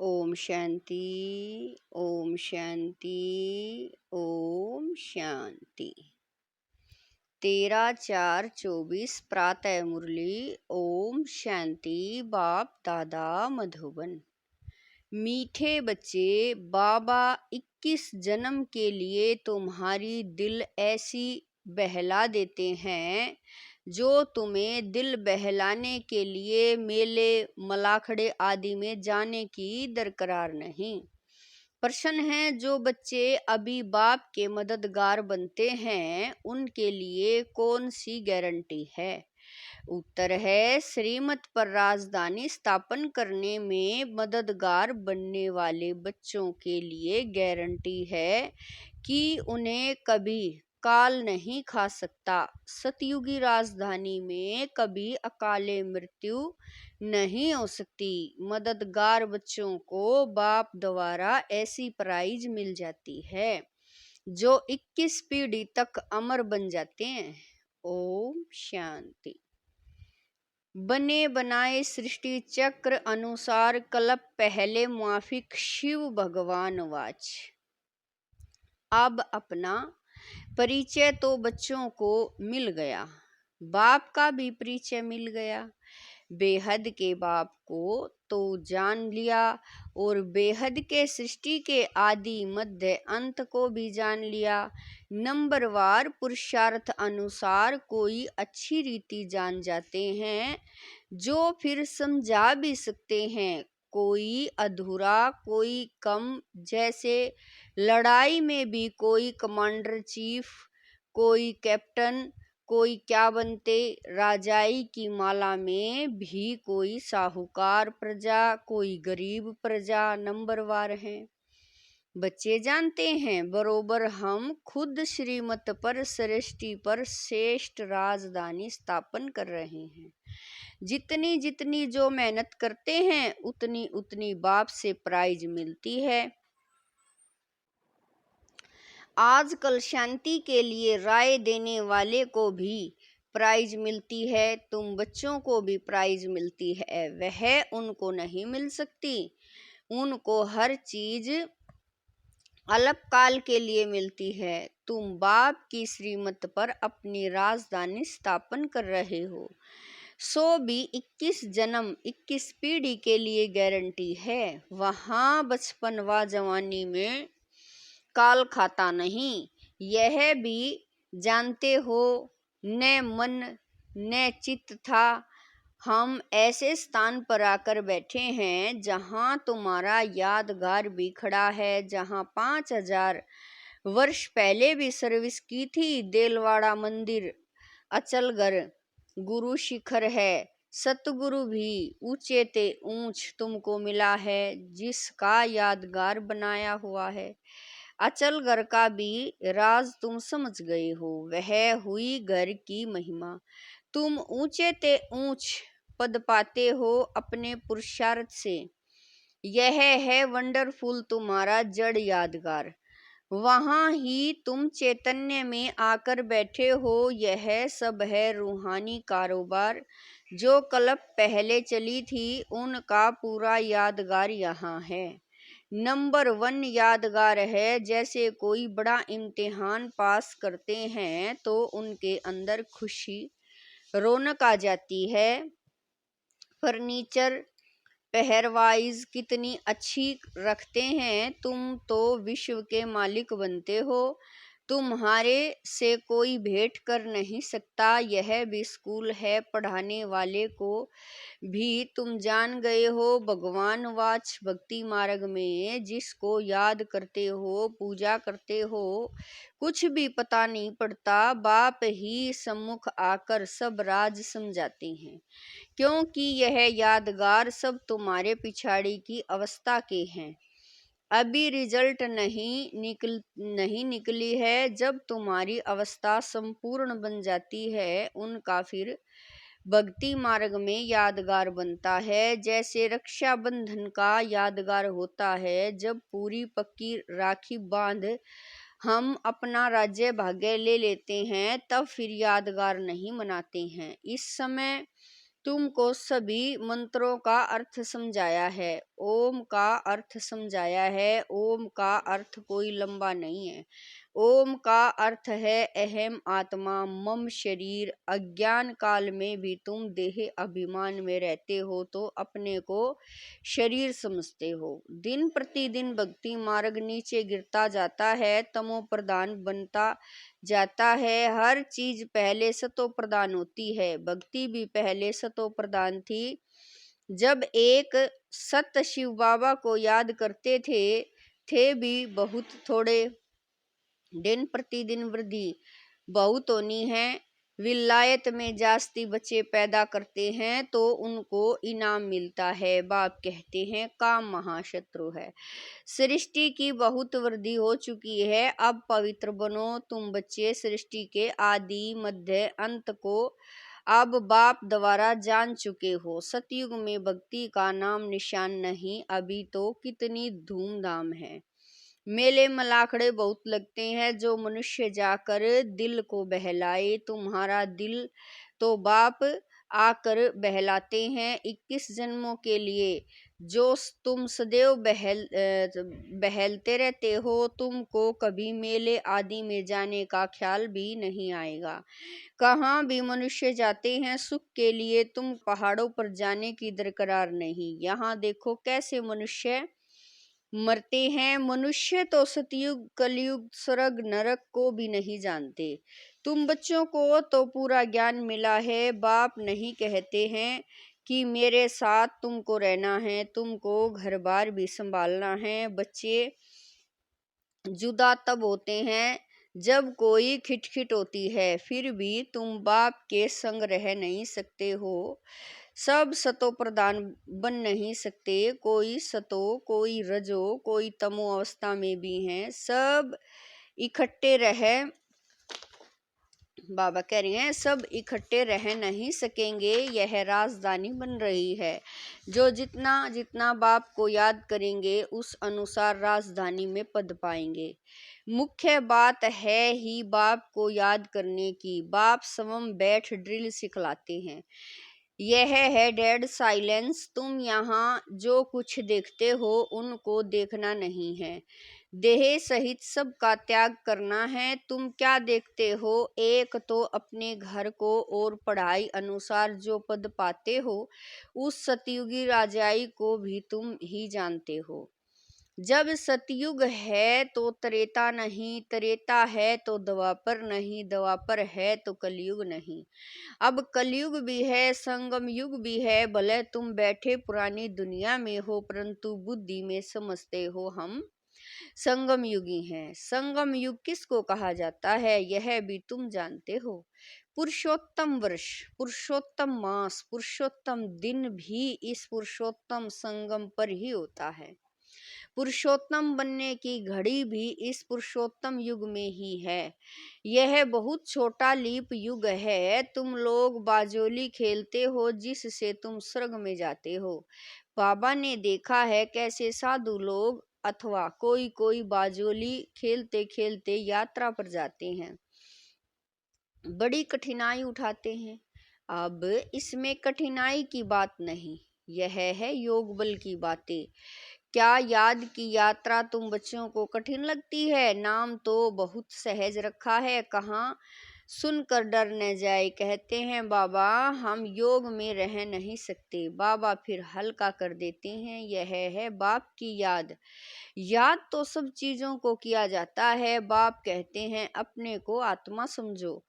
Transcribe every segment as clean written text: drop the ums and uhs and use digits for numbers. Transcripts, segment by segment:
ओम शांति, ओम शांति, ओम शांति। 13/4/24 प्रातः मुरली। ओम शांति। बाप दादा मधुबन। मीठे बच्चे, बाबा 21 जन्म के लिए तुम्हारी दिल ऐसी बहला देते हैं जो तुम्हें दिल बहलाने के लिए मेले मलाखड़े आदि में जाने की दरकार नहीं। प्रश्न है, जो बच्चे अभी बाप के मददगार बनते हैं उनके लिए कौन सी गारंटी है? उत्तर है, श्रीमत पर राजधानी स्थापन करने में मददगार बनने वाले बच्चों के लिए गारंटी है कि उन्हें कभी काल नहीं खा सकता। सतयुगी राजधानी में कभी अकाले मृत्यु नहीं हो सकती। मददगार बच्चों को बाप द्वारा ऐसी प्राइज मिल जाती है जो 21 पीढ़ी तक अमर बन जाते हैं। ओम शांति। बने बनाए सृष्टि चक्र अनुसार कल्प पहले माफिक शिव भगवान वाच। अब अपना परिचय तो बच्चों को मिल गया, बाप का भी परिचय मिल गया। बेहद के बाप को तो जान लिया और बेहद के सृष्टि के आदि मध्य अंत को भी जान लिया। नंबरवार पुरुषार्थ अनुसार कोई अच्छी रीति जान जाते हैं जो फिर समझा भी सकते हैं, कोई अधूरा कोई कम। जैसे लड़ाई में भी कोई कमांडर चीफ, कोई कैप्टन, कोई क्या बनते। राजाई की माला में भी कोई साहूकार प्रजा, कोई गरीब प्रजा नंबरवार हैं। बच्चे जानते हैं बरोबर हम खुद श्रीमत पर सृष्टि पर श्रेष्ठ राजधानी स्थापन कर रहे हैं। जितनी जितनी जो मेहनत करते हैं उतनी उतनी बाप से प्राइज मिलती है। आजकल शांति के लिए राय देने वाले को भी प्राइज मिलती है, तुम बच्चों को भी प्राइज मिलती है। वह उनको नहीं मिल सकती, उनको हर चीज अल्पकाल के लिए मिलती है। तुम बाप की श्रीमत पर अपनी राजधानी स्थापन कर रहे हो, सो भी 21 जन्म 21 पीढ़ी के लिए गारंटी है। वहाँ बचपन व जवानी में काल खाता नहीं, यह भी जानते हो। न मन न चित्त था। हम ऐसे स्थान पर आकर बैठे हैं जहाँ तुम्हारा यादगार भी खड़ा है, जहाँ 5000 वर्ष पहले भी सर्विस की थी। देलवाड़ा मंदिर, अचलगढ़, गुरु शिखर है। सतगुरु भी ऊंचे ते ऊंच तुमको मिला है, जिसका यादगार बनाया हुआ है। अचलगढ़ का भी राज तुम समझ गए हो, वह हुई घर की महिमा। तुम ऊंचे ते ऊंच पद पाते हो अपने पुरुषार्थ से। यह है वंडरफुल तुम्हारा जड़ यादगार। वहाँ ही तुम चैतन्य में आकर बैठे हो। यह सब है रूहानी कारोबार जो कल्प पहले चली थी, उनका पूरा यादगार यहाँ है। नंबर 1 यादगार है। जैसे कोई बड़ा इम्तिहान पास करते हैं तो उनके अंदर खुशी रौनक आ जाती है। फर्नीचर पहरवाइज कितनी अच्छी रखते हैं, तुम तो विश्व के मालिक बनते हो। तुम्हारे से कोई भेंट कर नहीं सकता। यह भी स्कूल है, पढ़ाने वाले को भी तुम जान गए हो। भगवान वाच भक्ति मार्ग में जिसको याद करते हो, पूजा करते हो, कुछ भी पता नहीं पड़ता। बाप ही सम्मुख आकर सब राज समझाते हैं, क्योंकि यह यादगार सब तुम्हारे पिछाड़ी की अवस्था के हैं। अभी रिजल्ट नहीं निकली है। जब तुम्हारी अवस्था संपूर्ण बन जाती है, उनका फिर भक्ति मार्ग में यादगार बनता है। जैसे रक्षाबंधन का यादगार होता है, जब पूरी पक्की राखी बांध हम अपना राज्य भाग्य ले लेते हैं, तब फिर यादगार नहीं मनाते हैं। इस समय तुमको सभी मंत्रों का अर्थ समझाया है। ओम का अर्थ समझाया है। ओम का अर्थ कोई लंबा नहीं है। ओम का अर्थ है अहम आत्मा मम शरीर। अज्ञान काल में भी तुम देह अभिमान में रहते हो तो अपने को शरीर समझते हो। दिन प्रतिदिन भक्ति मार्ग नीचे गिरता जाता है, तमो प्रधान बनता जाता है। हर चीज पहले सतो प्रधान होती है, भक्ति भी पहले सतो प्रधान थी। जब एक सत शिव बाबा को याद करते थे भी बहुत थोड़े। दिन प्रतिदिन वृद्धि बहुत होनी है। विलायत में जास्ती बच्चे पैदा करते हैं तो उनको इनाम मिलता है। बाप कहते हैं काम महाशत्रु है। सृष्टि की बहुत वृद्धि हो चुकी है, अब पवित्र बनो तुम बच्चे। सृष्टि के आदि मध्य अंत को अब बाप द्वारा जान चुके हो। सतयुग में भक्ति का नाम निशान नहीं, अभी तो कितनी धूमधाम है। मेले मलाखड़े बहुत लगते हैं, जो मनुष्य जाकर दिल को बहलाए। तुम्हारा दिल तो बाप आकर बहलाते हैं। 21 जन्मों के लिए जो तुम सदैव बहलते रहते हो, तुमको कभी मेले आदि में जाने का ख्याल भी नहीं आएगा। कहाँ भी मनुष्य जाते हैं सुख के लिए, तुम पहाड़ों पर जाने की दरकार नहीं। यहाँ देखो कैसे मनुष्य मरते हैं। मनुष्य तो सतयुग कलयुग स्वर्ग नरक को भी नहीं जानते। तुम बच्चों को तो पूरा ज्ञान मिला है। बाप नहीं कहते हैं कि मेरे साथ तुमको रहना है, तुमको घर बार भी संभालना है। बच्चे जुदा तब होते हैं जब कोई खिटखिट होती है, फिर भी तुम बाप के संग रह नहीं सकते हो। सब सतो प्रधान बन नहीं सकते। कोई सतो, कोई रजो, कोई तमो अवस्था में भी हैं। सब इकट्ठे रह बाबा कह रहे हैं सब इकट्ठे रह नहीं सकेंगे। यह राजधानी बन रही है। जो जितना जितना बाप को याद करेंगे उस अनुसार राजधानी में पद पाएंगे। मुख्य बात है ही बाप को याद करने की। बाप स्वयं बैठ ड्रिल सिखलाते हैं। यह है डेड साइलेंस। तुम यहाँ जो कुछ देखते हो उनको देखना नहीं है, देह सहित सब का त्याग करना है। तुम क्या देखते हो? एक तो अपने घर को और पढ़ाई अनुसार जो पद पाते हो, उस सतयुगी राजाई को भी तुम ही जानते हो। जब सतयुग है तो त्रेता नहीं, त्रेता है तो द्वापर नहीं, द्वापर है तो कलयुग नहीं। अब कलयुग भी है, संगम युग भी है। भले तुम बैठे पुरानी दुनिया में हो, परंतु बुद्धि में समझते हो हम संगम युगी हैं। संगम युग किसको कहा जाता है यह भी तुम जानते हो। पुरुषोत्तम वर्ष, पुरुषोत्तम मास, पुरुषोत्तम दिन भी इस पुरुषोत्तम संगम पर ही होता है। पुरुषोत्तम बनने की घड़ी भी इस पुरुषोत्तम युग में ही है। यह बहुत छोटा लीप युग है। तुम लोग बाजोली खेलते हो जिससे तुम स्वर्ग में जाते हो। बाबा ने देखा है कैसे साधु लोग अथवा कोई कोई बाजोली खेलते खेलते यात्रा पर जाते हैं, बड़ी कठिनाई उठाते हैं। अब इसमें कठिनाई की बात नहीं, यह है योग बल की बातें। क्या याद की यात्रा तुम बच्चों को कठिन लगती है? नाम तो बहुत सहज रखा है, कहाँ सुनकर डर न जाए। कहते हैं बाबा हम योग में रह नहीं सकते। बाबा फिर हल्का कर देते हैं, यह है बाप की याद। याद तो सब चीजों को किया जाता है। बाप कहते हैं अपने को आत्मा समझो।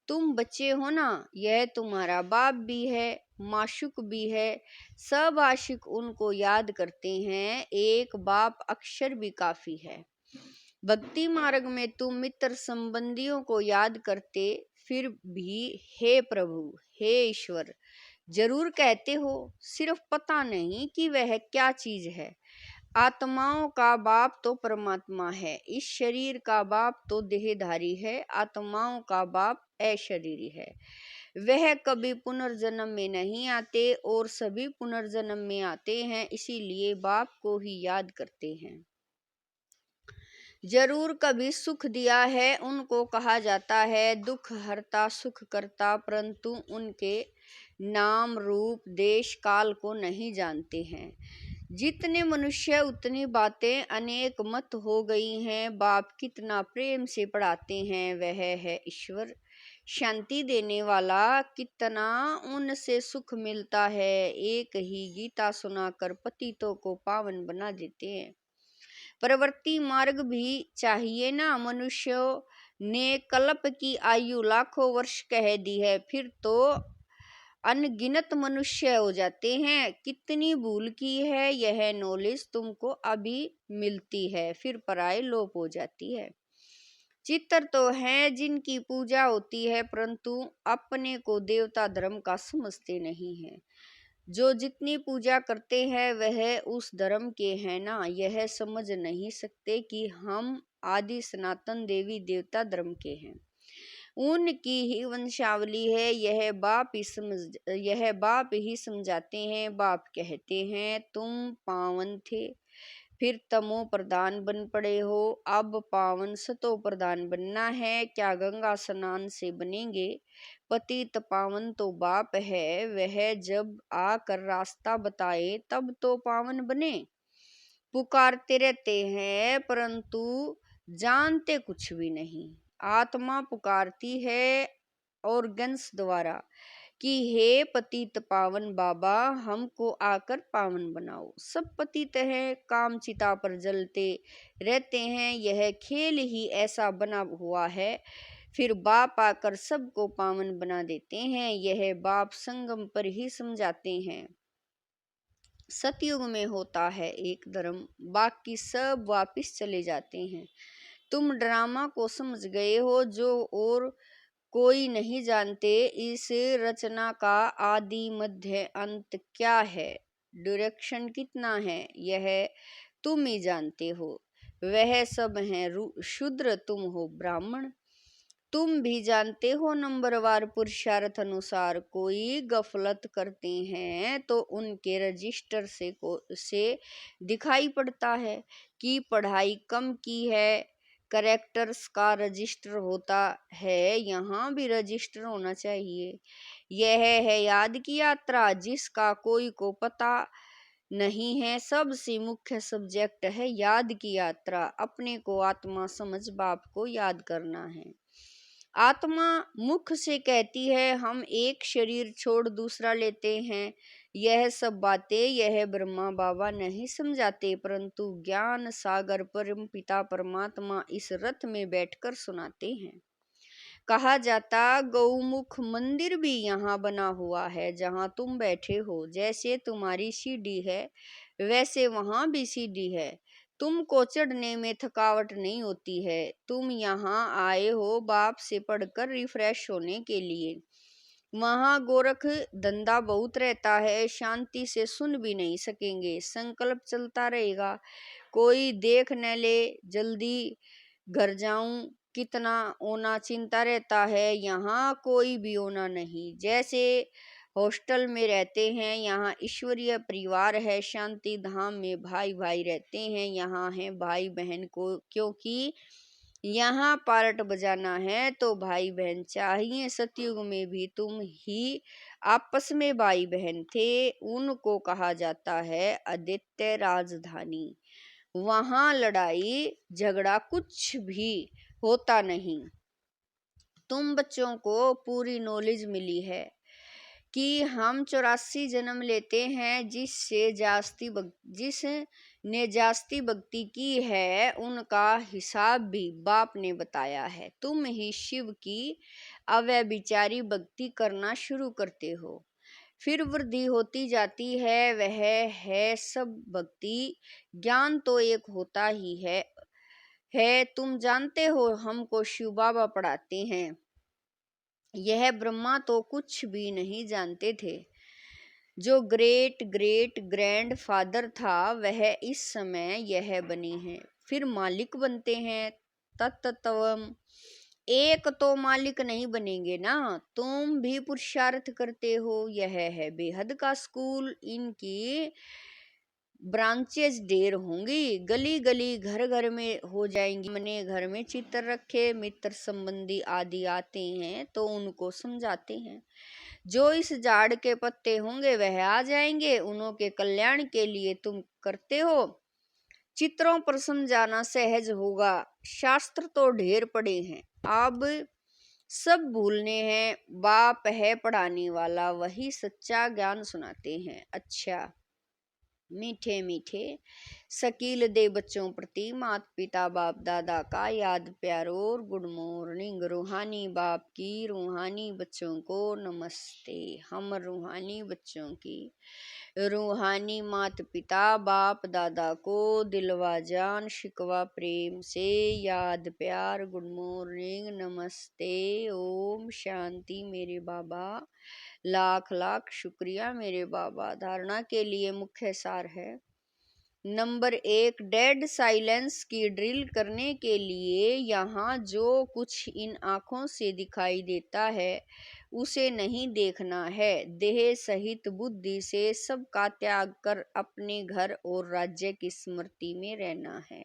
तुम बच्चे हो ना, यह तुम्हारा बाप भी है, माशुक भी है। सब आशिक उनको याद करते हैं, एक बाप अक्षर भी काफी है। भक्ति मार्ग में तुम मित्र संबंधियों को याद करते फिर भी हे प्रभु, हे ईश्वर जरूर कहते हो, सिर्फ पता नहीं कि वह क्या चीज है। आत्माओं का बाप तो परमात्मा है, इस शरीर का बाप तो देहधारी है। आत्माओं का बाप अशरीरी है, वह कभी पुनर्जन्म में नहीं आते और सभी पुनर्जन्म में आते हैं, इसीलिए बाप को ही याद करते हैं। जरूर कभी सुख दिया है, उनको कहा जाता है दुख हरता सुख करता, परंतु उनके नाम रूप देश काल को नहीं जानते हैं। जितने मनुष्य उतनी बातें, अनेक मत हो गई हैं। बाप कितना प्रेम से पढ़ाते हैं, वह है ईश्वर शांति देने वाला। कितना उनसे सुख मिलता है, एक ही गीता सुनाकर पतितों को पावन बना देते हैं। प्रवृत्ति मार्ग भी चाहिए ना। मनुष्यों ने कल्प की आयु लाखों वर्ष कह दी है, फिर तो अनगिनत मनुष्य हो जाते हैं। कितनी भूल की है, यह नॉलेज तुमको अभी मिलती है, फिर पराये लोप हो जाती है। चित्र तो हैं जिनकी पूजा होती है, परंतु अपने को देवता धर्म का समझते नहीं है। जो जितनी पूजा करते हैं वह उस धर्म के हैं ना। यह समझ नहीं सकते कि हम आदि सनातन देवी देवता धर्म के हैं, उनकी ही वंशावली है। यह बाप ही समझाते हैं। बाप कहते हैं तुम पावन थे, फिर तमो प्रधान बन पड़े हो, अब पावन सतो प्रधान बनना है। क्या गंगा स्नान से बनेंगे? पतित पावन तो बाप है, वह जब आकर रास्ता बताए तब तो पावन बने। पुकारते रहते हैं परंतु जानते कुछ भी नहीं। आत्मा पुकारती है ऑर्गन्स द्वारा कि हे पतित पावन बाबा, हमको आकर पावन बनाओ। सब पतित हैं, काम चिता पर जलते रहते हैं। यह खेल ही ऐसा बना हुआ है, फिर बाप आकर सबको पावन बना देते हैं। यह बाप संगम पर ही समझाते हैं। सतयुग में होता है एक धर्म, बाकी सब वापिस चले जाते हैं। तुम ड्रामा को समझ गए हो, जो और कोई नहीं जानते। इस रचना का आदि मध्य अंत क्या है, डायरेक्शन कितना है, यह तुम ही जानते हो। वह सब हैं शूद्र, तुम हो ब्राह्मण। तुम भी जानते हो नंबरवार पुरुषार्थ अनुसार। कोई गफलत करते हैं तो उनके रजिस्टर से दिखाई पड़ता है कि पढ़ाई कम की है। करेक्टर्स का रजिस्टर होता है, यहाँ भी रजिस्टर होना चाहिए। यह है याद की यात्रा, जिसका कोई को पता नहीं है। सबसे मुख्य सब्जेक्ट है याद की यात्रा। अपने को आत्मा समझ बाप को याद करना है। आत्मा मुख से कहती है हम एक शरीर छोड़ दूसरा लेते हैं। यह सब बातें यह ब्रह्मा बाबा नहीं समझाते, परंतु ज्ञान सागर परम पिता परमात्मा इस रथ में बैठकर सुनाते हैं। कहा जाता गौमुख मंदिर भी यहाँ बना हुआ है जहाँ तुम बैठे हो। जैसे तुम्हारी सीढ़ी है वैसे वहाँ भी सीढ़ी है। तुमको चढ़ने में थकावट नहीं होती है। तुम यहाँ आए हो बाप से पढ़कर रिफ्रेश होने के लिए। वहाँ गोरख धंधा बहुत रहता है, शांति से सुन भी नहीं सकेंगे। संकल्प चलता रहेगा, कोई देख न ले, जल्दी घर जाऊं, कितना ओना चिंता रहता है। यहाँ कोई भी ओना नहीं। जैसे हॉस्टल में रहते हैं, यहाँ ईश्वरीय परिवार है। शांति धाम में भाई भाई रहते हैं, यहाँ है भाई बहन को, क्योंकि यहाँ पार्ट बजाना है तो भाई बहन चाहिए। सतयुग में भी तुम ही आपस में भाई बहन थे। उनको कहा जाता है आदित्य राजधानी। वहाँ लड़ाई झगड़ा कुछ भी होता नहीं। तुम बच्चों को पूरी नॉलेज मिली है कि हम 84 जन्म लेते हैं। जिसने जास्ती भक्ति की है उनका हिसाब भी बाप ने बताया है। तुम ही शिव की अव्यभिचारी भक्ति करना शुरू करते हो, फिर वृद्धि होती जाती है। वह है सब भक्ति। ज्ञान तो एक होता ही है। तुम जानते हो हमको शिव बाबा पढ़ाते हैं। यह ब्रह्मा तो कुछ भी नहीं जानते थे। जो ग्रेट ग्रेट ग्रैंड फादर था वह इस समय यह बने हैं, फिर मालिक बनते हैं। तत्तवम एक तो मालिक नहीं बनेंगे ना। तुम भी पुरुषार्थ करते हो। यह है बेहद का स्कूल। इनकी ब्रांचेज ढेर होंगी, गली गली घर घर में हो जाएंगी। अपने घर में चित्र रखे, मित्र संबंधी आदि आते हैं तो उनको समझाते हैं। जो इस झाड़ के पत्ते होंगे वह आ जाएंगे, उन्हों के कल्याण के लिए तुम करते हो। चित्रों पर समझाना सहज होगा, शास्त्र तो ढेर पड़े हैं, अब सब भूलने हैं। बाप है पढ़ाने वाला, वही सच्चा ज्ञान सुनाते हैं। अच्छा, मीठे मीठे शकील दे बच्चों प्रति माता पिता बाप दादा का याद प्यार और गुड मॉर्निंग। रूहानी बाप की रूहानी बच्चों को नमस्ते। हम रूहानी बच्चों की रूहानी माता पिता बाप दादा को दिलवा जान शिकवा प्रेम से याद प्यार गुड मॉर्निंग नमस्ते ओम शांति। मेरे बाबा लाख लाख शुक्रिया मेरे बाबा। धारणा के लिए मुख्य सार है। नंबर 1, डेड साइलेंस की ड्रिल करने के लिए यहाँ जो कुछ इन आँखों से दिखाई देता है उसे नहीं देखना है। देह सहित बुद्धि से सबका त्याग कर अपने घर और राज्य की स्मृति में रहना है।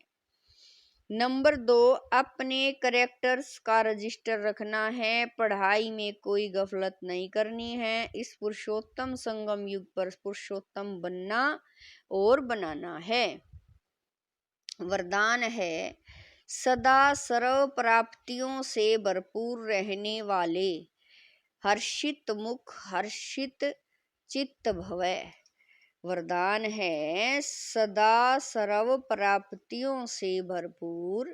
नंबर 2, अपने करेक्टर्स का रजिस्टर रखना है। पढ़ाई में कोई गफलत नहीं करनी है। इस पुरुषोत्तम संगम युग पर पुरुषोत्तम बनना और बनाना है। वरदान है, सदा सर्व प्राप्तियों से भरपूर रहने वाले, हर्षित मुख हर्षित चित्त भवै। वरदान है, सदा सर्व प्राप्तियों से भरपूर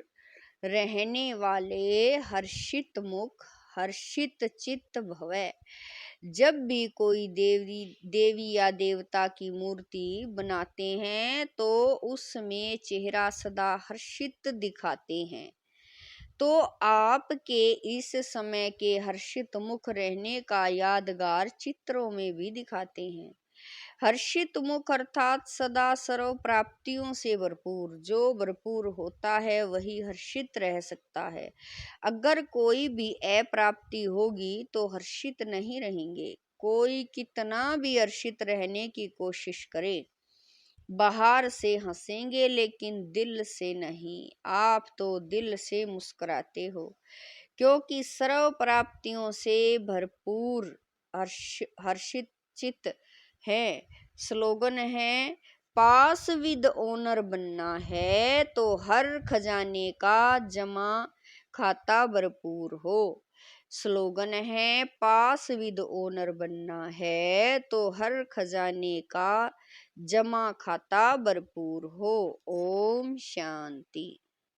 रहने वाले, हर्षित मुख हर्षित चित्त भवै। जब भी कोई देवी या देवता की मूर्ति बनाते हैं तो उसमें चेहरा सदा हर्षित दिखाते हैं। तो आपके इस समय के हर्षित मुख रहने का यादगार चित्रों में भी दिखाते हैं। हर्षित मुख अर्थात सदा सर्व प्राप्तियों से भरपूर। जो भरपूर होता है वही हर्षित रह सकता है। अगर कोई भी अप्राप्ति होगी तो हर्षित नहीं रहेंगे। कोई कितना भी हर्षित रहने की कोशिश करे, बाहर से हंसेंगे लेकिन दिल से नहीं। आप तो दिल से मुस्कुराते हो क्योंकि सर्व प्राप्तियों से भरपूर हर्षित चित्त है। स्लोगन है, पास विद ओनर बनना है तो हर खजाने का जमा खाता भरपूर हो। स्लोगन है, पास विद ओनर बनना है तो हर खजाने का जमा खाता भरपूर हो। ओम शांति।